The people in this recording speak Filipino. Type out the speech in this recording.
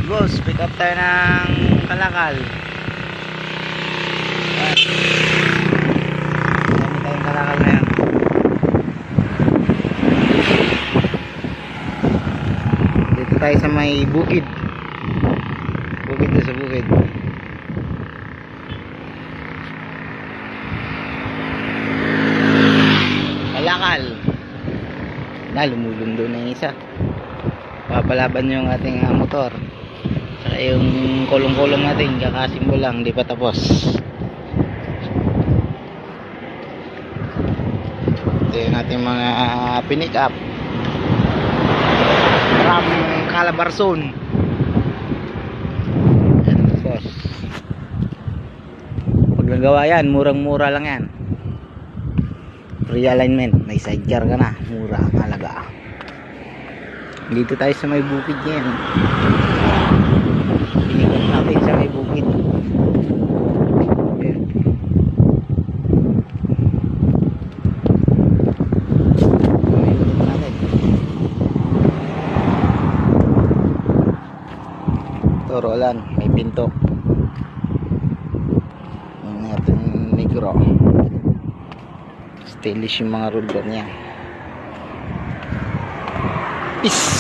Boss, pick up tayo ng kalakal. Ayan. Dami tayong kalakal na yan. Dito tayo sa may bukid. Bukid na sa bukid. Kalakal. Na, lumulundo na yung isa. Papalaban yung ating motor. Saka yung kulong-kulong natin, kakasimbo lang, di pa tapos. Ito yung ating mga pinick up from Calabarzon. Yan, boss. Pag nagawa yan, murang-mura lang yan. Free alignment, may sidecar ka na, mura ang halaga. Dito tayo sa may bukid yan. Pinikot natin sa may bukid. Ayan. Pinikot natin. Torolan, may pinto. Yung ating negro. Stylish yung mga rulder niya. Peace.